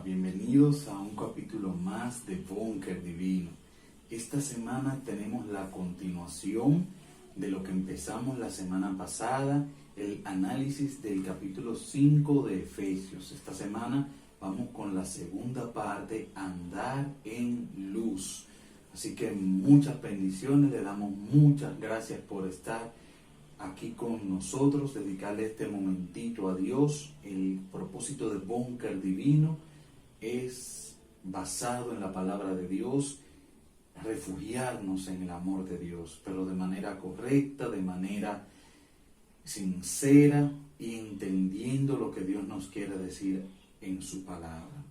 Bienvenidos a un capítulo más de Búnker Divino. Esta semana tenemos la continuación de lo que empezamos la semana pasada, el análisis del capítulo 5 de Efesios. Esta semana vamos con la segunda parte, andar en luz. Así que muchas bendiciones, le damos muchas gracias por estar aquí con nosotros, dedicarle este momentito a Dios. El propósito de Búnker Divino es basado en la palabra de Dios, refugiarnos en el amor de Dios, pero de manera correcta, de manera sincera y entendiendo lo que Dios nos quiere decir en su palabra.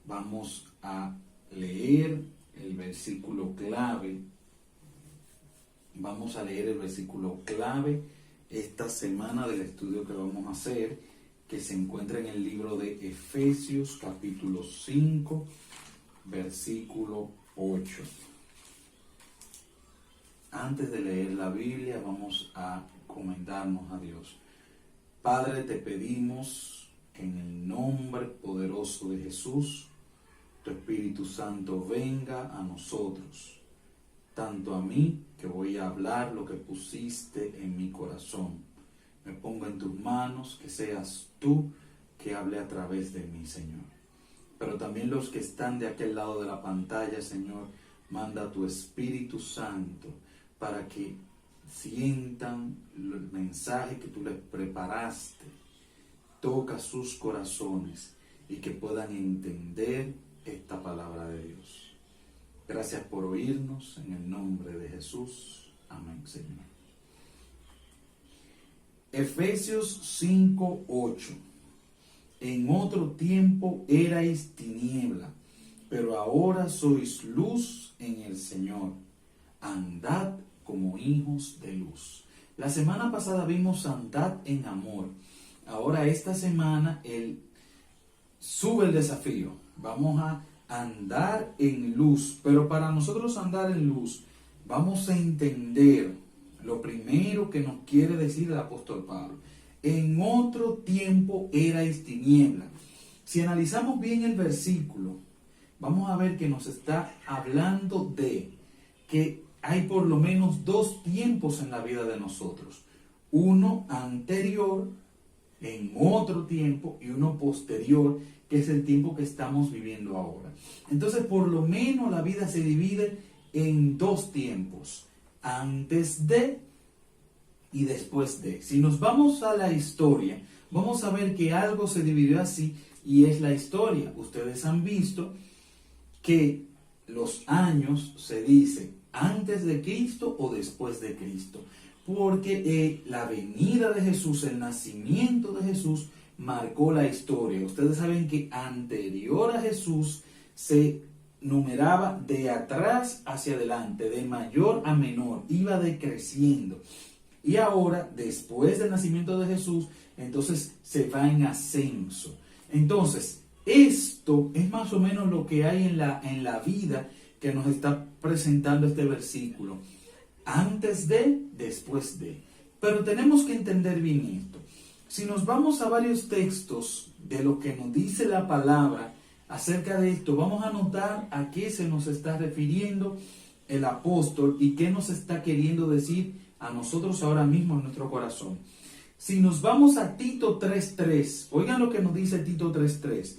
Vamos a leer el versículo clave. Vamos a leer el versículo clave esta semana del estudio que vamos a hacer, que se encuentra en el libro de Efesios capítulo 5, versículo 8. Antes de leer la Biblia, vamos a encomendarnos a Dios. Padre, te pedimos que en el nombre poderoso de Jesús, tu Espíritu Santo venga a nosotros, tanto a mí, que voy a hablar lo que pusiste en mi corazón. Me pongo en tus manos, que seas tú que hable a través de mí, Señor. Pero también los que están de aquel lado de la pantalla, Señor, manda tu Espíritu Santo para que sientan el mensaje que tú les preparaste. Toca sus corazones y que puedan entender esta palabra de Dios. Gracias por oírnos, en el nombre de Jesús. Amén, Señor. Efesios 5:8. En otro tiempo erais tiniebla, pero ahora sois luz en el Señor. Andad como hijos de luz. La semana pasada vimos andad en amor. Ahora esta semana sube el desafío. Vamos a andar en luz, pero para nosotros andar en luz vamos a entender lo primero que nos quiere decir el apóstol Pablo. En otro tiempo erais tiniebla. Si analizamos bien el versículo, vamos a ver que nos está hablando de que hay por lo menos dos tiempos en la vida de nosotros. Uno anterior, en otro tiempo, y uno posterior, que es el tiempo que estamos viviendo ahora. Entonces, por lo menos la vida se divide en dos tiempos: antes de y después de. Si nos vamos a la historia, vamos a ver que algo se dividió así, y es la historia. Ustedes han visto que los años se dice antes de Cristo o después de Cristo, porque la venida de Jesús, el nacimiento de Jesús, marcó la historia. Ustedes saben que anterior a Jesús se numeraba de atrás hacia adelante, de mayor a menor, iba decreciendo. Y ahora, después del nacimiento de Jesús, entonces se va en ascenso. Entonces, esto es más o menos lo que hay en la vida que nos está presentando este versículo. Antes de, después de. Pero tenemos que entender bien esto. Si nos vamos a varios textos de lo que nos dice la palabra acerca de esto, vamos a notar a qué se nos está refiriendo el apóstol y qué nos está queriendo decir a nosotros ahora mismo en nuestro corazón. Si nos vamos a Tito 3:3, oigan lo que nos dice Tito 3:3.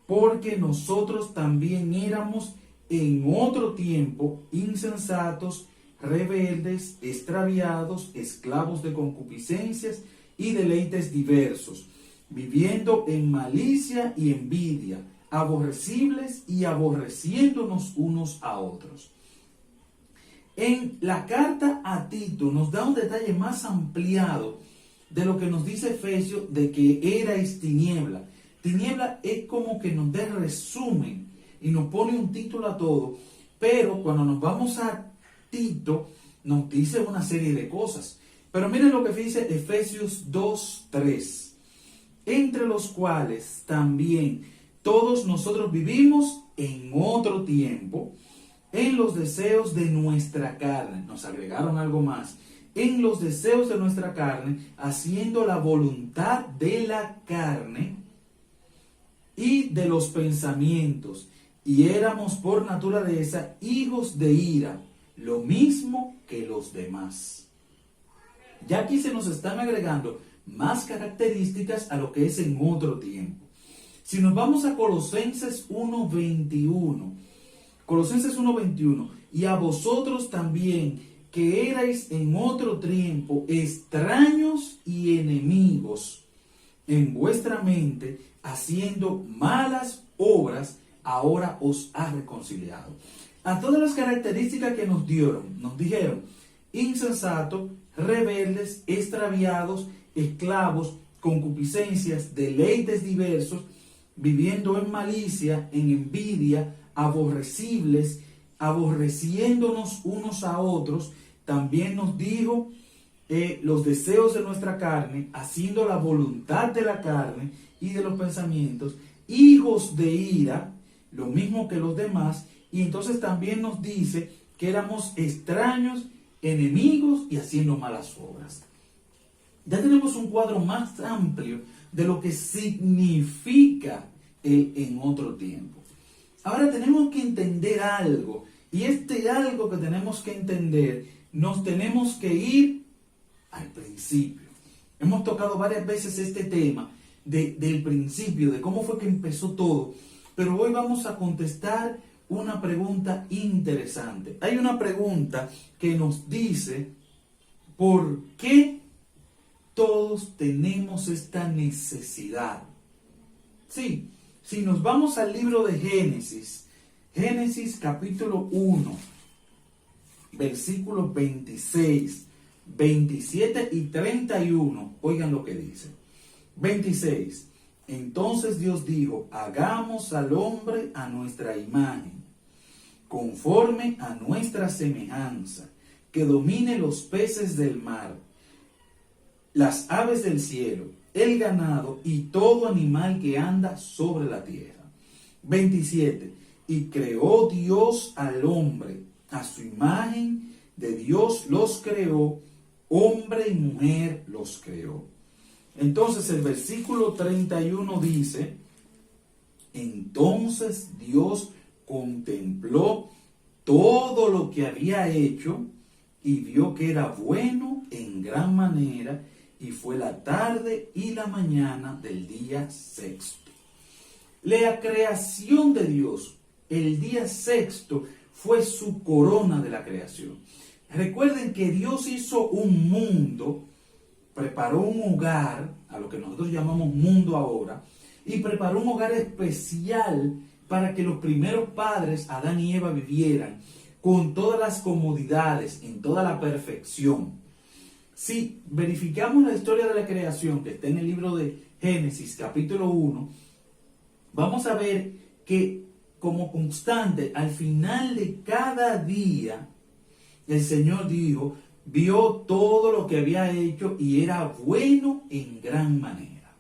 Porque nosotros también éramos en otro tiempo insensatos, rebeldes, extraviados, esclavos de concupiscencias y deleites diversos, viviendo en malicia y envidia, aborrecibles y aborreciéndonos unos a otros. En la carta a Tito nos da un detalle más ampliado de lo que nos dice Efesios, de que erais tiniebla. Tiniebla es como que nos da resumen y nos pone un título a todo, pero cuando nos vamos a Tito nos dice una serie de cosas. Pero miren lo que dice Efesios 2:3, entre los cuales también todos nosotros vivimos en otro tiempo, en los deseos de nuestra carne. Nos agregaron algo más. En los deseos de nuestra carne, haciendo la voluntad de la carne y de los pensamientos, y éramos por naturaleza hijos de ira, lo mismo que los demás. Ya aquí se nos están agregando más características a lo que es en otro tiempo. Si nos vamos a Colosenses 1:21, Colosenses 1:21, y a vosotros también, que erais en otro tiempo extraños y enemigos en vuestra mente, haciendo malas obras, ahora os ha reconciliado. A todas las características que nos dijeron, insensatos, rebeldes, extraviados, esclavos, concupiscencias, deleites diversos, viviendo en malicia, en envidia, aborrecibles, aborreciéndonos unos a otros. También nos dijo los deseos de nuestra carne, haciendo la voluntad de la carne y de los pensamientos, hijos de ira, lo mismo que los demás. Y entonces también nos dice que éramos extraños, enemigos y haciendo malas obras. Ya tenemos un cuadro más amplio de lo que significa el en otro tiempo. Ahora tenemos que entender algo, y algo que tenemos que entender, nos tenemos que ir al principio. Hemos tocado varias veces este tema del principio, de cómo fue que empezó todo, pero hoy vamos a contestar una pregunta interesante. Hay una pregunta que nos dice, ¿por qué todos tenemos esta necesidad? Sí, si nos vamos al libro de Génesis, Génesis capítulo 1, versículos 26, 27 y 31, oigan lo que dice. 26. Entonces Dios dijo, hagamos al hombre a nuestra imagen, conforme a nuestra semejanza, que domine los peces del mar, las aves del cielo, el ganado y todo animal que anda sobre la tierra. 27. Y creó Dios al hombre, a su imagen de Dios los creó, hombre y mujer los creó. Entonces el versículo 31 dice, entonces Dios contempló todo lo que había hecho y vio que era bueno en gran manera, y fue la tarde y la mañana del día sexto. La creación de Dios, el día sexto, fue su corona de la creación. Recuerden que Dios hizo un mundo, preparó un hogar, a lo que nosotros llamamos mundo ahora, y preparó un hogar especial para que los primeros padres, Adán y Eva, vivieran con todas las comodidades, en toda la perfección. Si verificamos la historia de la creación, que está en el libro de Génesis, capítulo 1, vamos a ver que como constante, al final de cada día, el Señor dijo, vio todo lo que había hecho y era bueno en gran manera.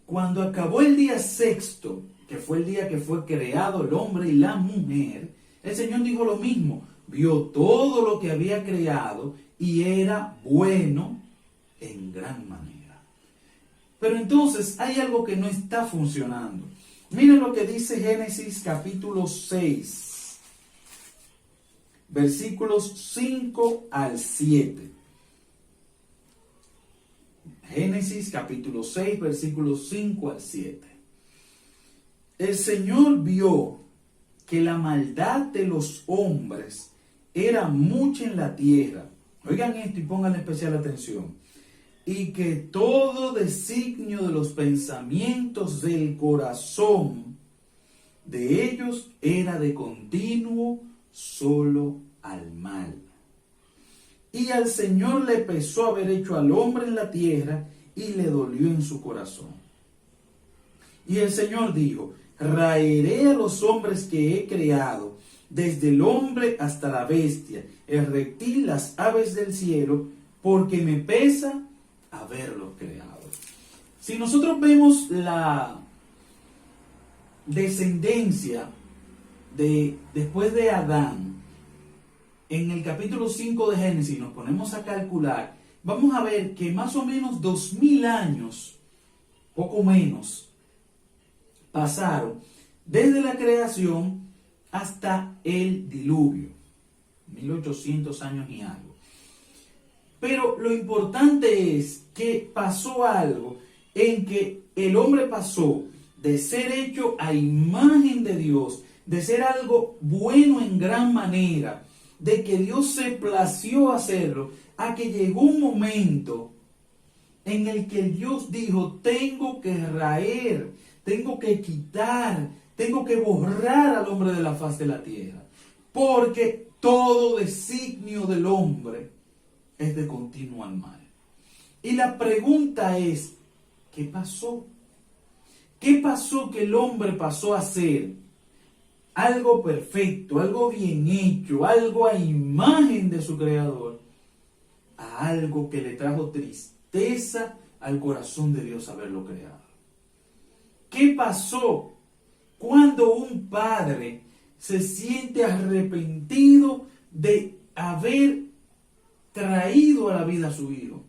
Cuando acabó el día sexto, que fue el día que fue creado el hombre y la mujer, el Señor dijo lo mismo, vio todo lo que había creado y era bueno en gran manera. Pero entonces hay algo que no está funcionando. Miren lo que dice Génesis capítulo 6, versículos 5 al 7. Génesis capítulo 6, versículos 5 al 7. El Señor vio que la maldad de los hombres era mucha en la tierra. Oigan esto y pongan especial atención. Y que todo designio de los pensamientos del corazón de ellos era de continuo solo al mal. Y al Señor le pesó haber hecho al hombre en la tierra y le dolió en su corazón. Y el Señor dijo, raeré a los hombres que he creado, desde el hombre hasta la bestia, el reptil, las aves del cielo, porque me pesa haberlos creado. Si nosotros vemos la descendencia después de Adán, en el capítulo 5 de Génesis, nos ponemos a calcular, vamos a ver que más o menos 2000 años, poco menos, pasaron desde la creación hasta el diluvio, 1800 años y algo. Pero lo importante es que pasó algo en que el hombre pasó de ser hecho a imagen de Dios, de ser algo bueno en gran manera, de que Dios se plació hacerlo, a que llegó un momento en el que Dios dijo: tengo que raer, tengo que quitar, tengo que borrar al hombre de la faz de la tierra, porque todo designio del hombre es de continuo al mal. Y la pregunta es: ¿qué pasó? ¿Qué pasó que el hombre pasó a ser algo perfecto, algo bien hecho, algo a imagen de su creador, a algo que le trajo tristeza al corazón de Dios haberlo creado? ¿Qué pasó cuando un padre se siente arrepentido de haber traído a la vida a su hijo?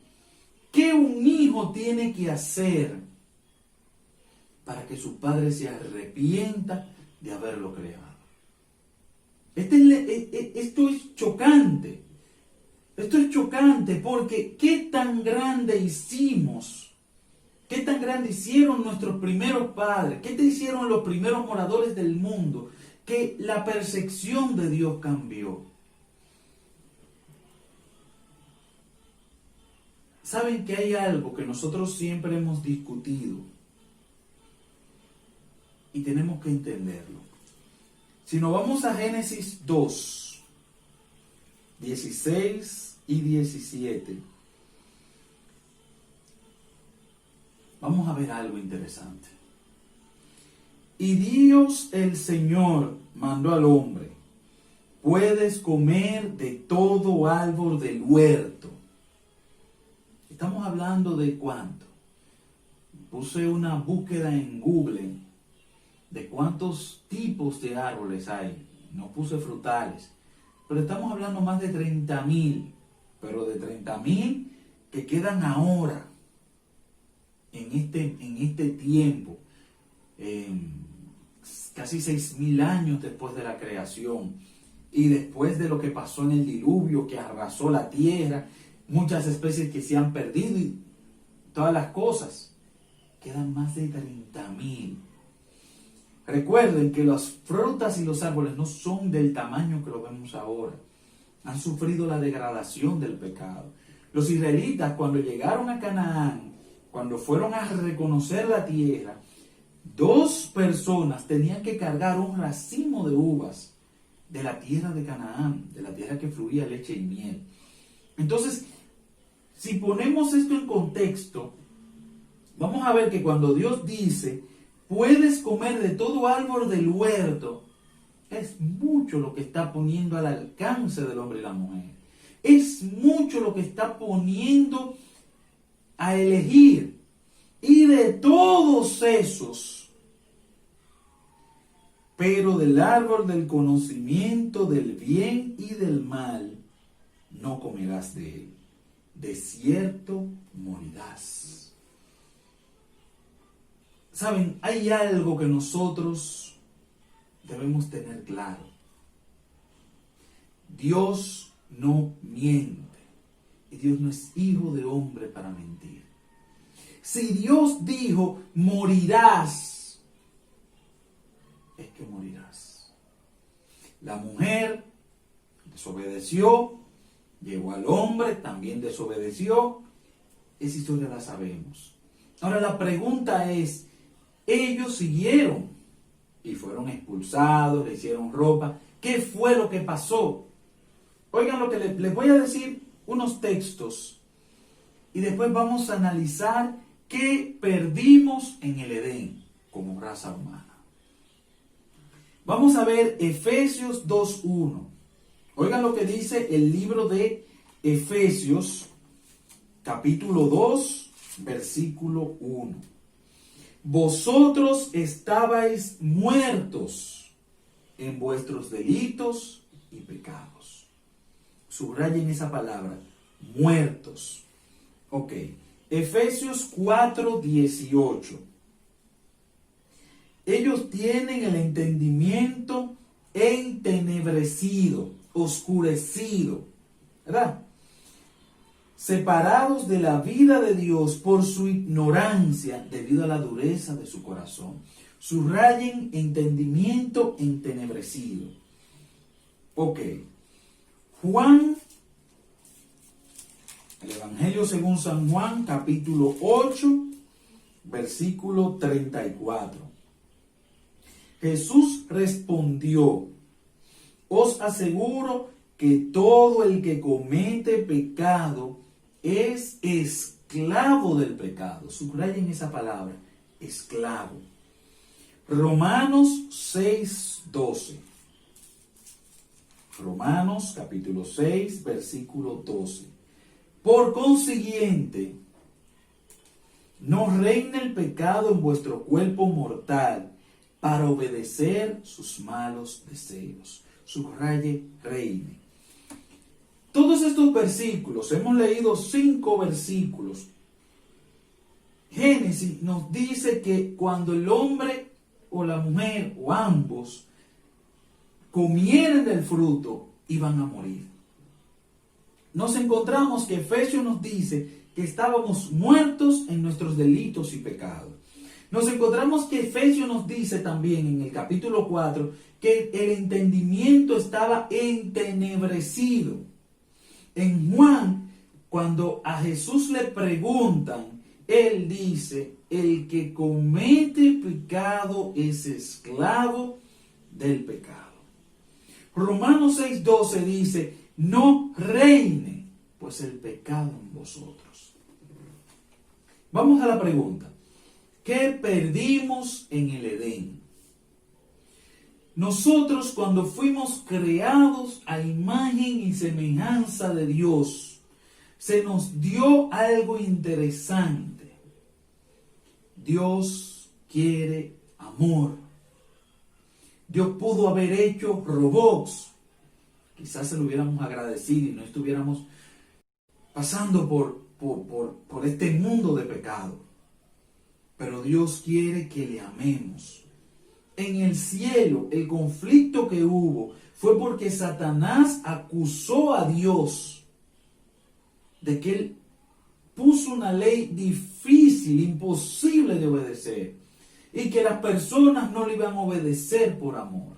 ¿Qué un hijo tiene que hacer para que su padre se arrepienta de haberlo creado? Esto es chocante. Esto es chocante porque ¿qué tan grande hicimos? ¿Qué tan grande hicieron nuestros primeros padres? ¿Qué te hicieron los primeros moradores del mundo? Que la percepción de Dios cambió. Saben que hay algo que nosotros siempre hemos discutido y tenemos que entenderlo. Si nos vamos a Génesis 2, 16 y 17, vamos a ver algo interesante. Y Dios el Señor mandó al hombre: puedes comer de todo árbol del huerto. Estamos hablando de cuánto. Puse una búsqueda en Google de cuántos tipos de árboles hay. No puse frutales, pero estamos hablando más de 30,000, pero de 30,000 que quedan ahora, en este tiempo, casi 6,000 años después de la creación, y después de lo que pasó en el diluvio que arrasó la tierra, muchas especies que se han perdido y todas las cosas, quedan más de 30,000. Recuerden que las frutas y los árboles no son del tamaño que lo vemos ahora. Han sufrido la degradación del pecado. Los israelitas, cuando llegaron a Canaán, cuando fueron a reconocer la tierra, 2 personas tenían que cargar un racimo de uvas de la tierra de Canaán, de la tierra que fluía leche y miel. Entonces, si ponemos esto en contexto, vamos a ver que cuando Dios dice: puedes comer de todo árbol del huerto, es mucho lo que está poniendo al alcance del hombre y la mujer. Es mucho lo que está poniendo a elegir. Y de todos esos, pero del árbol del conocimiento del bien y del mal, no comerás de él. De cierto morirás. Saben, hay algo que nosotros debemos tener claro. Dios no miente. Y Dios no es hijo de hombre para mentir. Si Dios dijo: morirás, es que morirás. La mujer desobedeció, llegó al hombre, también desobedeció. Esa historia la sabemos. Ahora la pregunta es: ellos siguieron y fueron expulsados, le hicieron ropa. ¿Qué fue lo que pasó? Oigan lo que les voy a decir, unos textos, y después vamos a analizar qué perdimos en el Edén como raza humana. Vamos a ver Efesios 2:1. Oigan lo que dice el libro de Efesios, capítulo 2, versículo 1. Vosotros estabais muertos en vuestros delitos y pecados. Subrayen esa palabra, muertos. Ok, Efesios 4:18. Ellos tienen el entendimiento entenebrecido, oscurecido, ¿verdad? Separados de la vida de Dios por su ignorancia debido a la dureza de su corazón. Subrayen entendimiento entenebrecido. Ok. Juan, el Evangelio según San Juan, capítulo 8, versículo 34. Jesús respondió: os aseguro que todo el que comete pecado es esclavo del pecado. Subrayen esa palabra, esclavo. Romanos 6:12. Romanos capítulo 6, versículo 12. Por consiguiente, no reine el pecado en vuestro cuerpo mortal para obedecer sus malos deseos. Subraye, reine. Todos estos versículos, hemos leído 5 versículos. Génesis nos dice que cuando el hombre o la mujer o ambos comieran del fruto, iban a morir. Nos encontramos que Efesios nos dice que estábamos muertos en nuestros delitos y pecados. Nos encontramos que Efesios nos dice también en el capítulo 4 que el entendimiento estaba entenebrecido. En Juan, cuando a Jesús le preguntan, él dice: el que comete pecado es esclavo del pecado. Romanos 6:12 dice: no reine pues el pecado en vosotros. Vamos a la pregunta: ¿qué perdimos en el Edén? Nosotros, cuando fuimos creados a imagen y semejanza de Dios, se nos dio algo interesante. Dios quiere amor. Dios pudo haber hecho robots. Quizás se lo hubiéramos agradecido y no estuviéramos pasando por este mundo de pecado. Pero Dios quiere que le amemos. En el cielo, el conflicto que hubo fue porque Satanás acusó a Dios de que él puso una ley difícil, imposible de obedecer, y que las personas no le iban a obedecer por amor.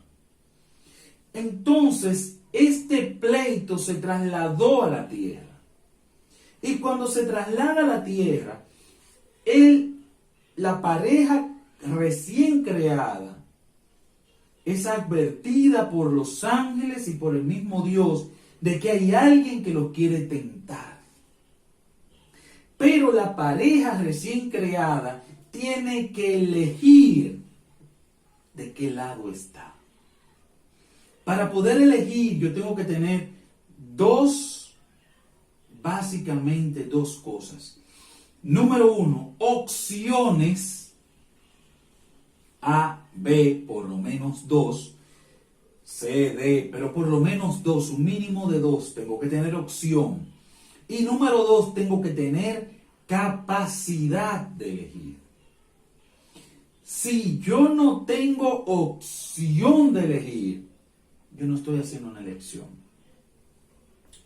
Entonces, este pleito se trasladó a la tierra. Y cuando se traslada a la tierra, la pareja recién creada es advertida por los ángeles y por el mismo Dios de que hay alguien que los quiere tentar. Pero la pareja recién creada tiene que elegir de qué lado está. Para poder elegir, yo tengo que tener básicamente dos cosas. Número 1, opciones A, B, por lo menos 2, C, D, pero por lo menos 2, un mínimo de 2, tengo que tener opción. Y número 2, tengo que tener capacidad de elegir. Si yo no tengo opción de elegir, yo no estoy haciendo una elección.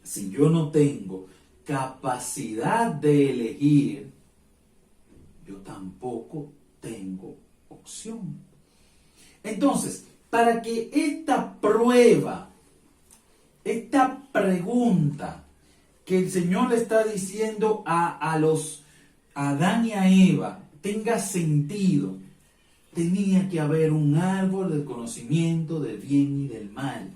Si yo no tengo capacidad de elegir, yo tampoco tengo opción. Entonces, para que esta prueba, esta pregunta que el Señor le está diciendo a Adán y a Eva tenga sentido, tenía que haber un árbol del conocimiento del bien y del mal.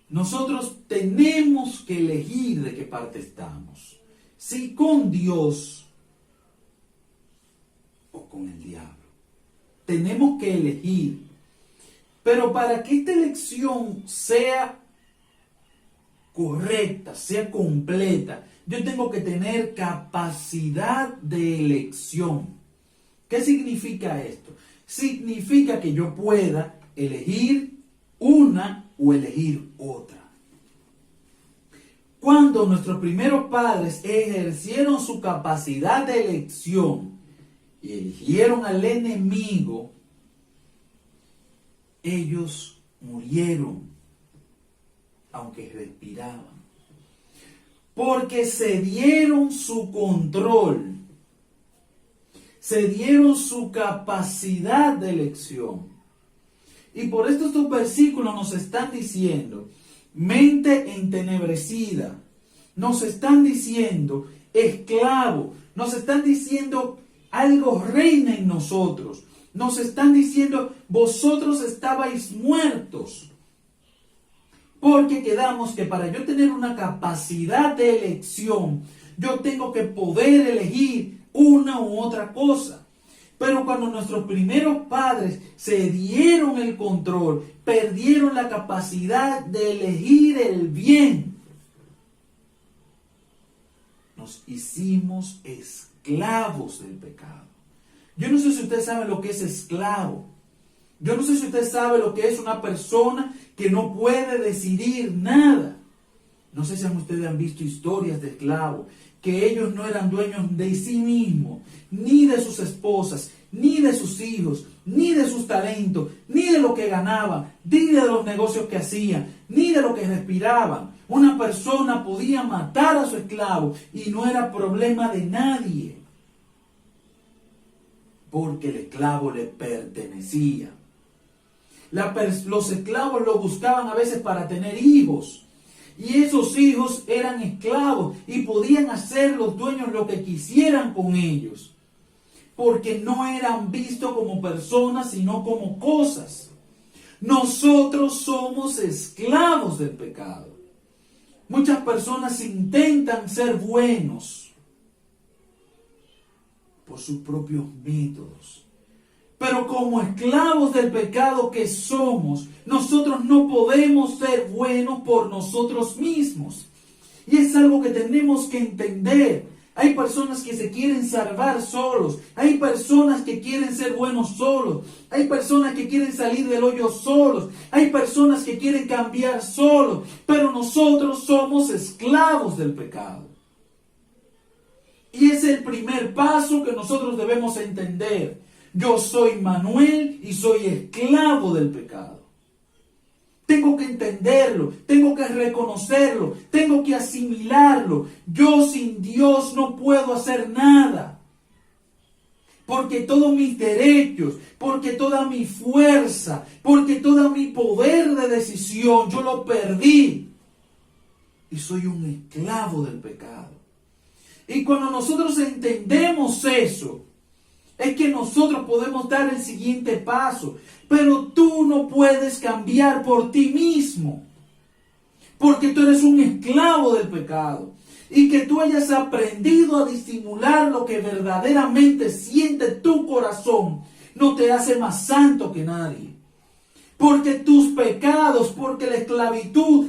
Nosotros tenemos que elegir de qué parte estamos. Si con Dios o con el diablo. Tenemos que elegir. Pero para que esta elección sea correcta, sea completa, yo tengo que tener capacidad de elección. ¿Qué significa esto? Significa que yo pueda elegir una o elegir otra. Cuando nuestros primeros padres ejercieron su capacidad de elección y eligieron al enemigo, ellos murieron, aunque respiraban, porque se dieron su control, se dieron su capacidad de elección. Y por esto estos versículos nos están diciendo, mente entenebrecida, nos están diciendo esclavo, nos están diciendo algo reina en nosotros, nos están diciendo vosotros estabais muertos, porque quedamos que para yo tener una capacidad de elección, yo tengo que poder elegir una u otra cosa. Pero cuando nuestros primeros padres se dieron el control, perdieron la capacidad de elegir el bien, nos hicimos esclavos del pecado. Yo no sé si usted sabe lo que es esclavo. Yo no sé si usted sabe lo que es una persona que no puede decidir nada. No sé si ustedes han visto historias de esclavos, que ellos no eran dueños de sí mismos, ni de sus esposas, ni de sus hijos, ni de sus talentos, ni de lo que ganaban, ni de los negocios que hacían, ni de lo que respiraban. Una persona podía matar a su esclavo y no era problema de nadie, porque el esclavo le pertenecía. Los esclavos lo buscaban a veces para tener hijos, y esos hijos eran esclavos y podían hacer los dueños lo que quisieran con ellos, porque no eran vistos como personas, sino como cosas. Nosotros somos esclavos del pecado. Muchas personas intentan ser buenos por sus propios métodos. Pero como esclavos del pecado que somos, nosotros no podemos ser buenos por nosotros mismos. Y es algo que tenemos que entender. Hay personas que se quieren salvar solos. Hay personas que quieren ser buenos solos. Hay personas que quieren salir del hoyo solos. Hay personas que quieren cambiar solos. Pero nosotros somos esclavos del pecado. Y es el primer paso que nosotros debemos entender. Yo soy Manuel y soy esclavo del pecado. Tengo que entenderlo, tengo que reconocerlo, tengo que asimilarlo. Yo sin Dios no puedo hacer nada. Porque todos mis derechos, porque toda mi fuerza, porque todo mi poder de decisión, yo lo perdí. Y soy un esclavo del pecado. Y cuando nosotros entendemos eso, es que nosotros podemos dar el siguiente paso. Pero tú no puedes cambiar por ti mismo, porque tú eres un esclavo del pecado. Y que tú hayas aprendido a disimular lo que verdaderamente siente tu corazón no te hace más santo que nadie. Porque tus pecados, porque la esclavitud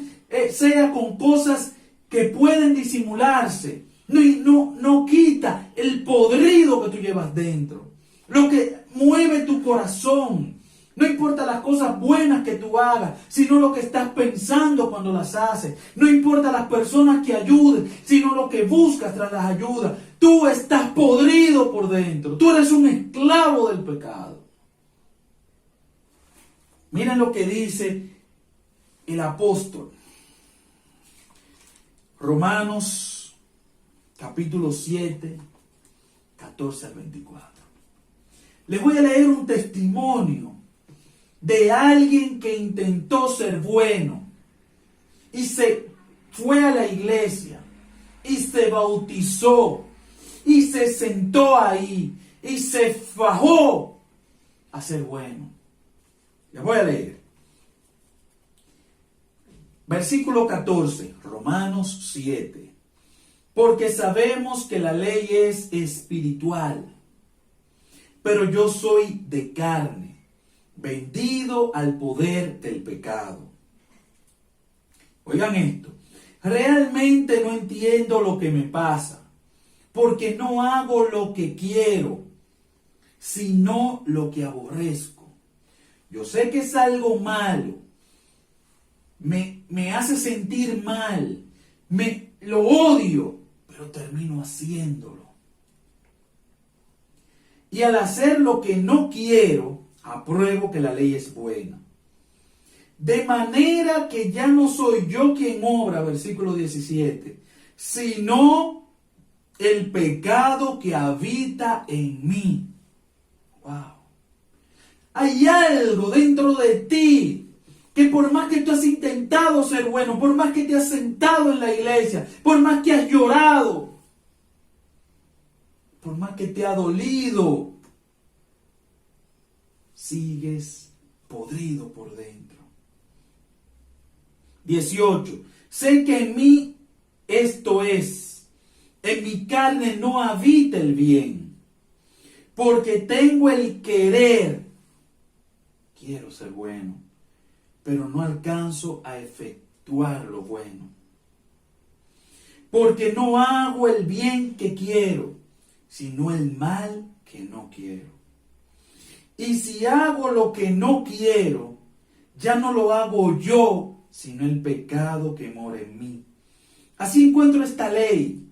sea con cosas que pueden disimularse, no quita el podrido que tú llevas dentro. Lo que mueve tu corazón. No importa las cosas buenas que tú hagas, sino lo que estás pensando cuando las haces. No importa las personas que ayuden, sino lo que buscas tras las ayudas. Tú estás podrido por dentro. Tú eres un esclavo del pecado. Miren lo que dice el apóstol. Romanos capítulo 7, 14 al 24. Les voy a leer un testimonio de alguien que intentó ser bueno y se fue a la iglesia y se bautizó y se sentó ahí y se fajó a ser bueno. Les voy a leer. Versículo 14, Romanos 7. Porque sabemos que la ley es espiritual, pero yo soy de carne, vendido al poder del pecado. Oigan esto, realmente no entiendo lo que me pasa, porque no hago lo que quiero, sino lo que aborrezco. Yo sé que es algo malo, me hace sentir mal, lo odio, pero termino haciéndolo. Y al hacer lo que no quiero, apruebo que la ley es buena. De manera que ya no soy yo quien obra, versículo 17, sino el pecado que habita en mí. Wow. Hay algo dentro de ti que por más que tú has intentado ser bueno, por más que te has sentado en la iglesia, por más que has llorado, por más que te ha dolido, sigues podrido por dentro. 18. Sé que en mí, esto es, en mi carne no habita el bien, porque tengo el querer. Quiero ser bueno, pero no alcanzo a efectuar lo bueno. Porque no hago el bien que quiero, sino el mal que no quiero. Y si hago lo que no quiero, ya no lo hago yo, sino el pecado que mora en mí. Así encuentro esta ley.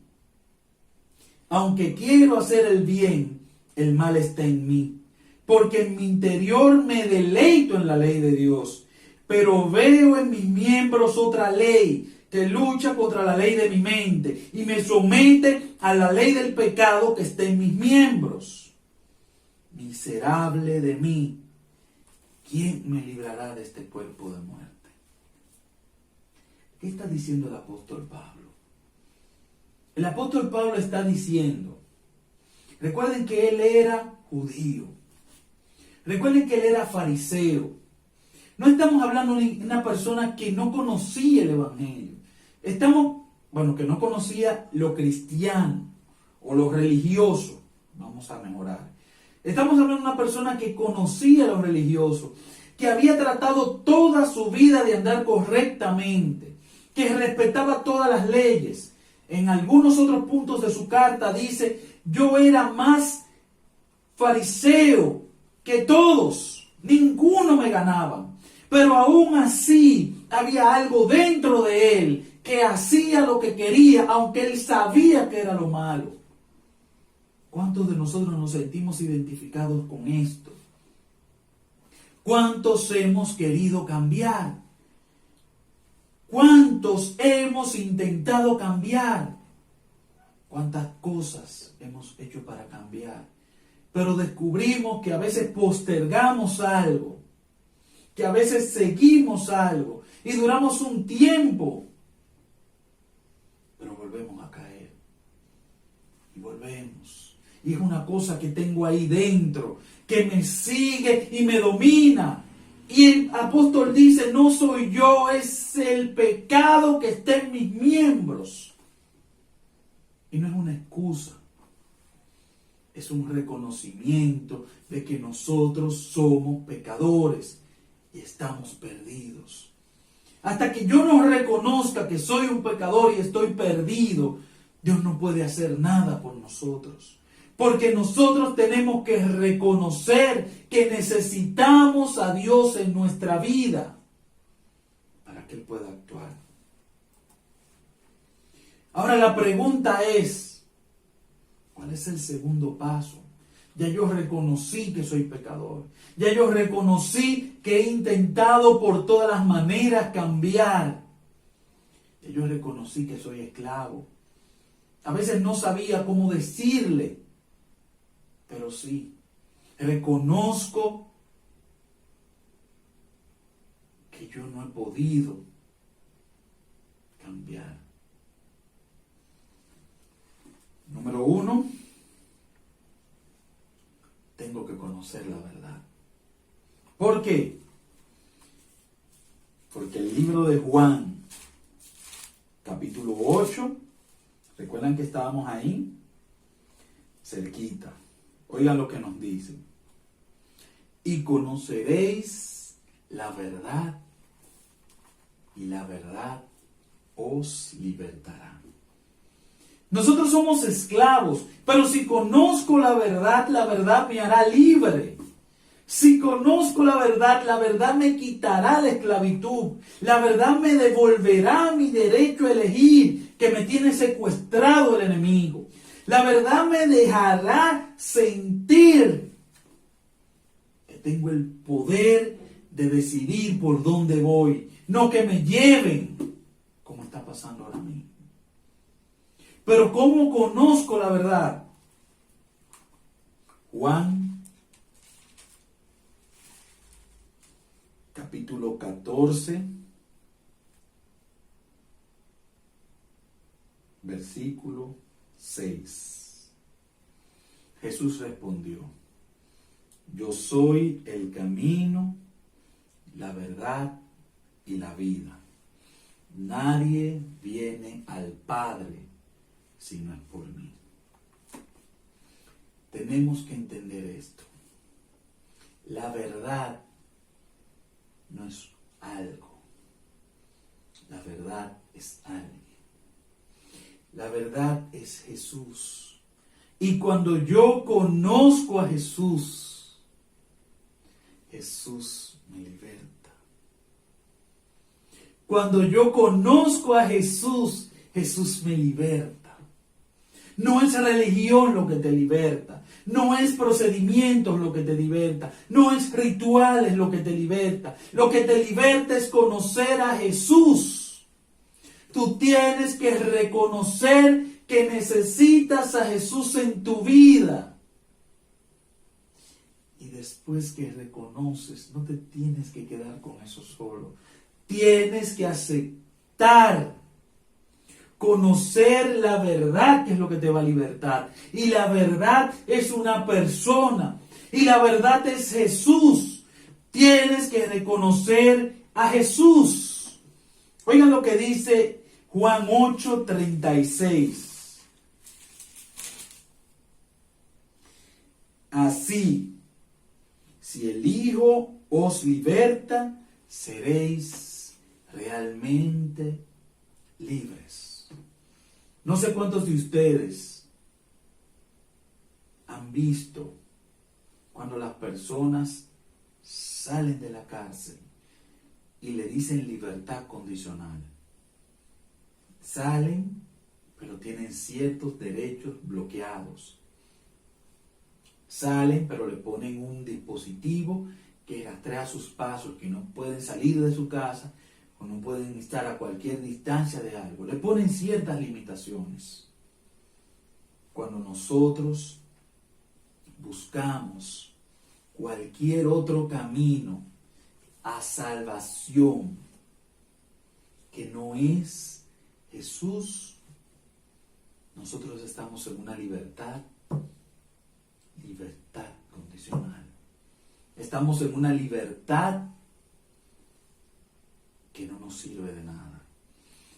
Aunque quiero hacer el bien, el mal está en mí. Porque en mi interior me deleito en la ley de Dios. Pero veo en mis miembros otra ley que lucha contra la ley de mi mente y me somete a la ley del pecado que está en mis miembros. Miserable de mí, ¿quién me librará de este cuerpo de muerte? ¿Qué está diciendo el apóstol Pablo? El apóstol Pablo está diciendo, recuerden que él era judío, recuerden que él era fariseo. No estamos hablando de una persona que no conocía el evangelio. Que no conocía lo cristiano o lo religioso. Vamos a mejorar. Estamos hablando de una persona que conocía lo religioso, que había tratado toda su vida de andar correctamente, que respetaba todas las leyes. En algunos otros puntos de su carta dice, yo era más fariseo que todos, ninguno me ganaba. Pero aún así había algo dentro de él que hacía lo que quería, aunque él sabía que era lo malo. ¿Cuántos de nosotros nos sentimos identificados con esto? ¿Cuántos hemos querido cambiar? ¿Cuántos hemos intentado cambiar? ¿Cuántas cosas hemos hecho para cambiar? Pero descubrimos que a veces postergamos algo, que a veces seguimos algo y duramos un tiempo, pero volvemos a caer y volvemos. Y es una cosa que tengo ahí dentro, que me sigue y me domina. Y el apóstol dice, no soy yo, es el pecado que está en mis miembros. Y no es una excusa, es un reconocimiento de que nosotros somos pecadores y estamos perdidos. Hasta que yo no reconozca que soy un pecador y estoy perdido, Dios no puede hacer nada por nosotros. Porque nosotros tenemos que reconocer que necesitamos a Dios en nuestra vida para que Él pueda actuar. Ahora la pregunta es, ¿cuál es el segundo paso? Ya yo reconocí que soy pecador. Ya yo reconocí que he intentado por todas las maneras cambiar. Ya yo reconocí que soy esclavo. A veces no sabía cómo decirle, pero sí, reconozco que yo no he podido cambiar. Número 1, tengo que conocer la verdad. ¿Por qué? Porque el libro de Juan, capítulo 8, ¿recuerdan que estábamos ahí? Cerquita. Oigan lo que nos dice. Y conoceréis la verdad, y la verdad os libertará. Nosotros somos esclavos, pero si conozco la verdad me hará libre. Si conozco la verdad me quitará la esclavitud. La verdad me devolverá mi derecho a elegir, que me tiene secuestrado el enemigo. La verdad me dejará sentir que tengo el poder de decidir por dónde voy, no que me lleven, como está pasando ahora mismo. Pero ¿cómo conozco la verdad? Juan, capítulo 14, versículo 6. Jesús respondió: yo soy el camino, la verdad y la vida. Nadie viene al Padre si no es por mí. Tenemos que entender esto. La verdad no es algo. La verdad es alguien. La verdad es Jesús. Y cuando yo conozco a Jesús, Jesús me liberta. Cuando yo conozco a Jesús, Jesús me liberta. No es religión lo que te liberta. No es procedimientos lo que te liberta. No es rituales lo que te liberta. Lo que te liberta es conocer a Jesús. Tú tienes que reconocer que necesitas a Jesús en tu vida. Y después que reconoces, no te tienes que quedar con eso solo. Tienes que aceptar, conocer la verdad, que es lo que te va a libertar. Y la verdad es una persona. Y la verdad es Jesús. Tienes que reconocer a Jesús. Oigan lo que dice Juan 8:36. Así, si el Hijo os liberta, seréis realmente libres. No sé cuántos de ustedes han visto cuando las personas salen de la cárcel y le dicen libertad condicional. Salen, pero tienen ciertos derechos bloqueados. Salen, pero le ponen un dispositivo que rastrea sus pasos, que no pueden salir de su casa, o no pueden estar a cualquier distancia de algo. Le ponen ciertas limitaciones. Cuando nosotros buscamos cualquier otro camino a salvación que no es Jesús, nosotros estamos en una libertad condicional. Estamos en una libertad que no nos sirve de nada.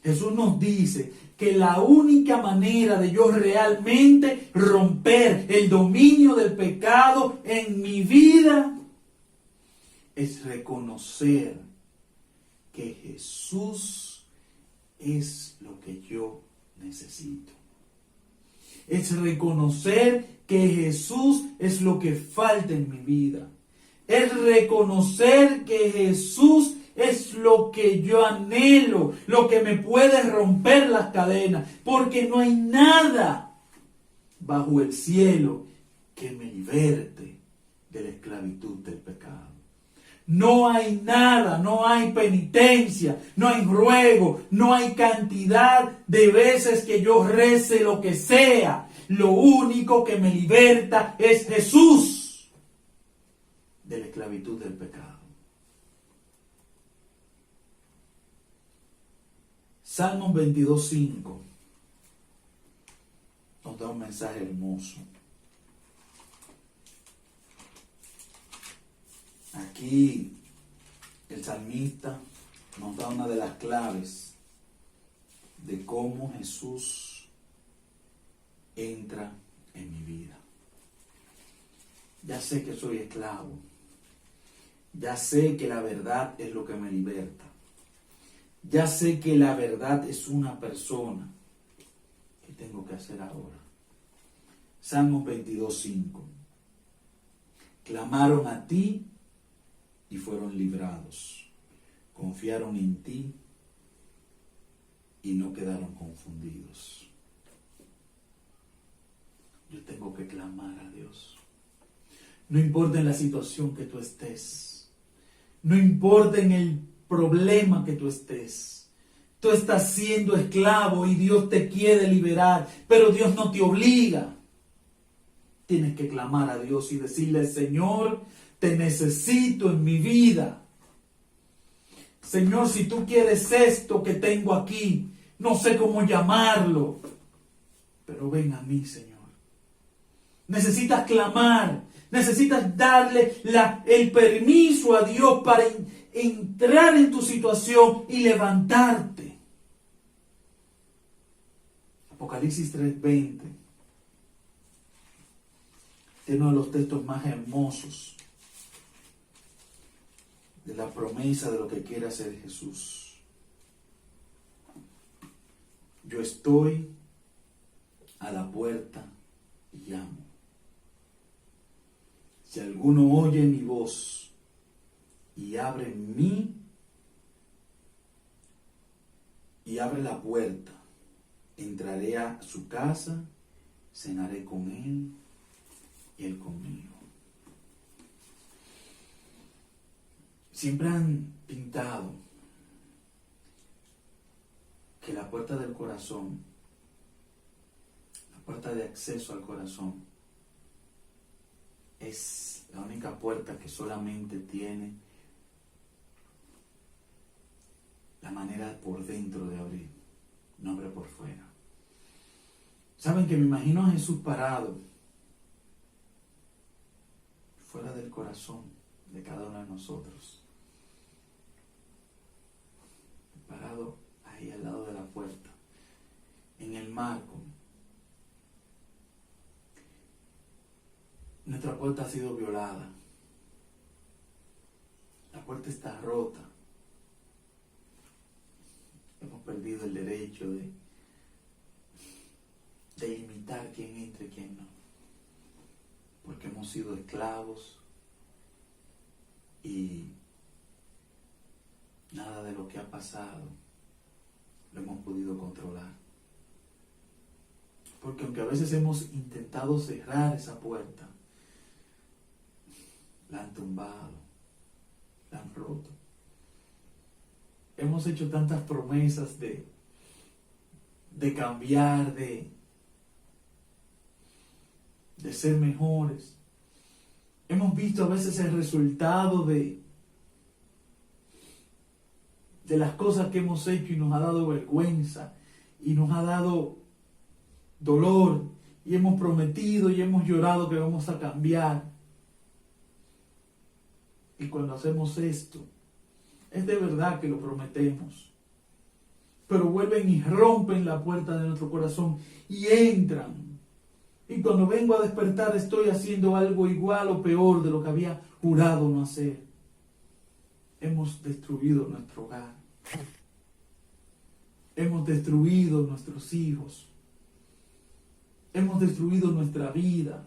Jesús nos dice que la única manera de yo realmente romper el dominio del pecado en mi vida es reconocer que Jesús es lo que yo necesito. Es reconocer que Jesús es lo que falta en mi vida. Es reconocer que Jesús es lo que yo anhelo, lo que me puede romper las cadenas, porque no hay nada bajo el cielo que me liberte de la esclavitud del pecado. No hay nada, no hay penitencia, no hay ruego, no hay cantidad de veces que yo rece lo que sea. Lo único que me liberta es Jesús de la esclavitud del pecado. Salmos 22:5 nos da un mensaje hermoso. Aquí el salmista nos da una de las claves de cómo Jesús entra en mi vida. Ya sé que soy esclavo. Ya sé que la verdad es lo que me liberta. Ya sé que la verdad es una persona. ¿Qué tengo que hacer ahora? Salmos 22:5. Clamaron a ti y fueron librados. Confiaron en ti y no quedaron confundidos. yo tengo que clamar a Dios. No importa en la situación que tú estés, no importa en el problema que tú estés, tú estás siendo esclavo y Dios te quiere liberar, pero Dios no te obliga. Tienes que clamar a Dios y decirle: Señor, te necesito en mi vida. Señor, si tú quieres esto que tengo aquí, no sé cómo llamarlo, pero ven a mí, Señor. Necesitas clamar, necesitas darle el permiso a Dios para entrar en tu situación y levantarte. Apocalipsis 3:20 es uno de los textos más hermosos de la promesa de lo que quiere hacer Jesús. Yo estoy a la puerta y llamo. Si alguno oye mi voz y abre la puerta, entraré a su casa, cenaré con él y él conmigo. Siempre han pintado que la puerta del corazón, la puerta de acceso al corazón, es la única puerta que solamente tiene la manera por dentro de abrir, no abre por fuera. Saben que me imagino a Jesús parado fuera del corazón de cada uno de nosotros, parado ahí al lado de la puerta, en el marco. Nuestra puerta ha sido violada. La puerta está rota. Hemos perdido el derecho de limitar quién entra y quién no. Porque hemos sido esclavos y nada de lo que ha pasado lo hemos podido controlar. Porque aunque a veces hemos intentado cerrar esa puerta, la han tumbado, la han roto. Hemos hecho tantas promesas de cambiar, de ser mejores. Hemos visto a veces el resultado de las cosas que hemos hecho y nos ha dado vergüenza y nos ha dado dolor, y hemos prometido y hemos llorado que vamos a cambiar. Y cuando hacemos esto, es de verdad que lo prometemos, pero vuelven y rompen la puerta de nuestro corazón y entran. Y cuando vengo a despertar estoy haciendo algo igual o peor de lo que había jurado no hacer. Hemos destruido nuestro hogar. Hemos destruido nuestros hijos. Hemos destruido nuestra vida.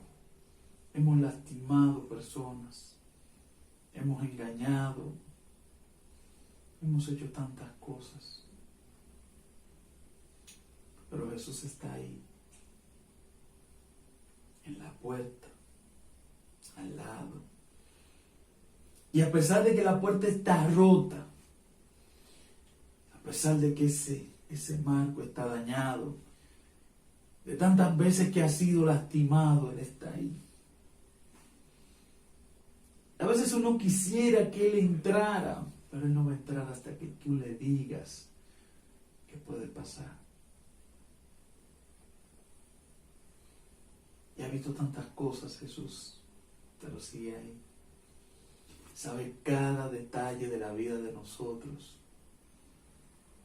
Hemos lastimado personas. Hemos engañado. Hemos hecho tantas cosas. Pero Jesús está ahí, en la puerta, al lado. Y a pesar de que la puerta está rota, a pesar de que ese marco está dañado, de tantas veces que ha sido lastimado, Él está ahí. A veces uno quisiera que Él entrara, pero Él no va a entrar hasta que tú le digas qué puede pasar. Y ha visto tantas cosas Jesús, pero sigue ahí. Sabe cada detalle de la vida de nosotros,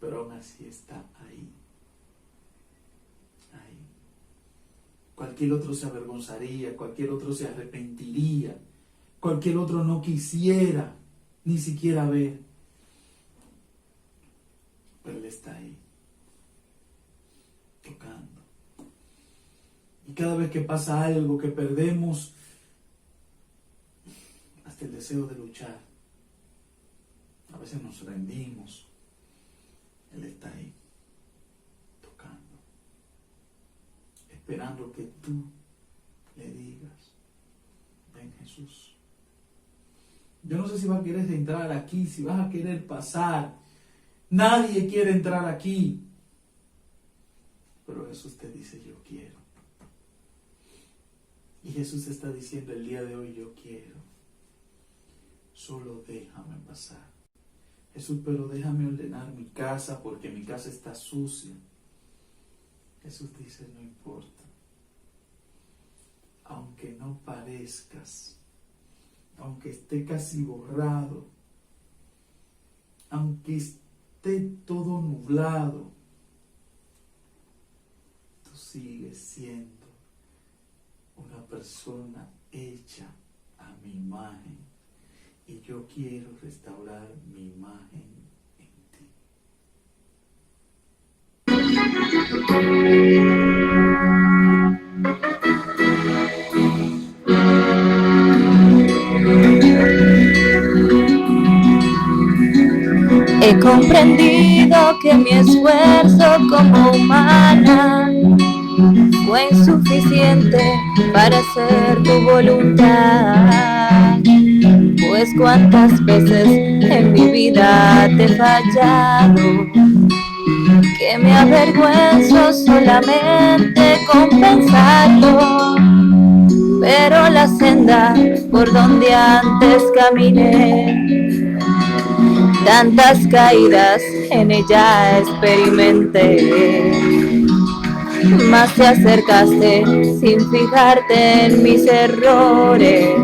pero aún así está ahí. Ahí. Cualquier otro se avergonzaría, cualquier otro se arrepentiría, cualquier otro no quisiera ni siquiera ver. Pero Él está ahí, tocando. Y cada vez que pasa algo, que perdemos hasta el deseo de luchar, a veces nos rendimos, Él está ahí, tocando, esperando que tú le digas, ven Jesús. Yo no sé si vas a querer entrar aquí, si vas a querer pasar. Nadie quiere entrar aquí. Pero Jesús te dice, yo quiero. Y Jesús te está diciendo el día de hoy, yo quiero. Solo déjame pasar. Jesús, pero déjame ordenar mi casa porque mi casa está sucia. Jesús dice, no importa. Aunque no parezcas, aunque esté casi borrado, aunque esté todo nublado, tú sigues siendo una persona hecha a mi imagen y yo quiero restaurar mi imagen en ti. He comprendido que mi esfuerzo como humana fue insuficiente para hacer tu voluntad. Pues cuántas veces en mi vida te he fallado, que me avergüenzo solamente con pensarlo. Pero la senda por donde antes caminé, tantas caídas en ella experimenté. Más te acercaste sin fijarte en mis errores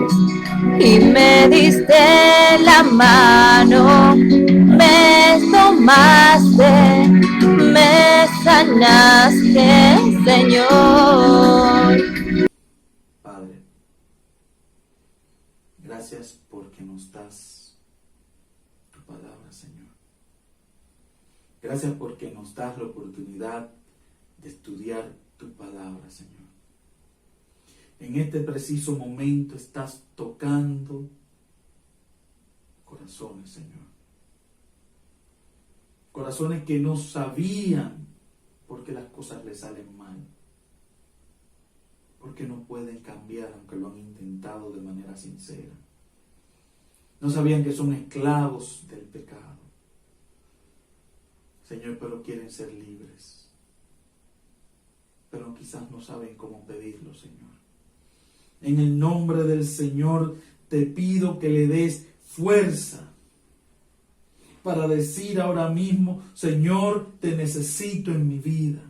y me diste la mano, me tomaste, me sanaste, Señor. Padre, gracias porque nos das tu palabra, Señor. Gracias porque nos das la oportunidad de estudiar tu palabra, Señor. En este preciso momento estás tocando corazones, Señor. Corazones que no sabían por qué las cosas les salen mal. Porque no pueden cambiar aunque lo han intentado de manera sincera. No sabían que son esclavos del pecado. Señor, pero quieren ser libres. Pero quizás no saben cómo pedirlo, Señor. En el nombre del Señor te pido que le des fuerza para decir ahora mismo, Señor, te necesito en mi vida.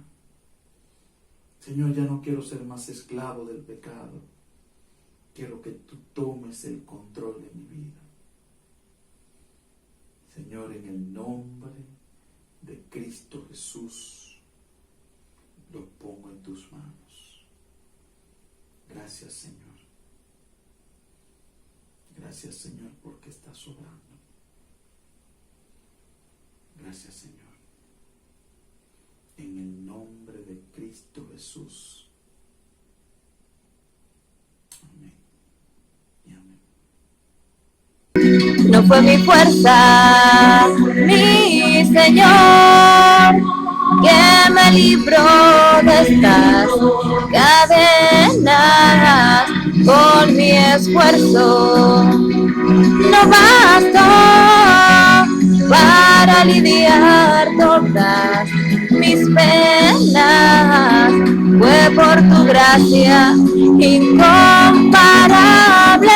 Señor, ya no quiero ser más esclavo del pecado. Quiero que tú tomes el control de mi vida. Señor, en el nombre de Cristo Jesús, lo pongo en tus manos. Gracias, Señor. Gracias, Señor, porque estás obrando. Gracias, Señor. En el nombre de Cristo Jesús. Amén. Y amén. No fue mi fuerza, mi Señor, que me libró de estas cadenas. Con mi esfuerzo no bastó para lidiar todas mis penas. Fue por tu gracia incomparable,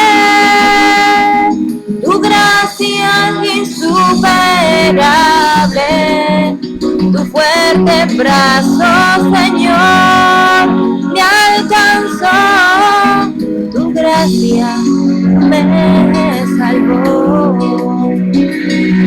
tu gracia insuperable, tu fuerte brazo, Señor, me alcanzó, tu gracia me salvó.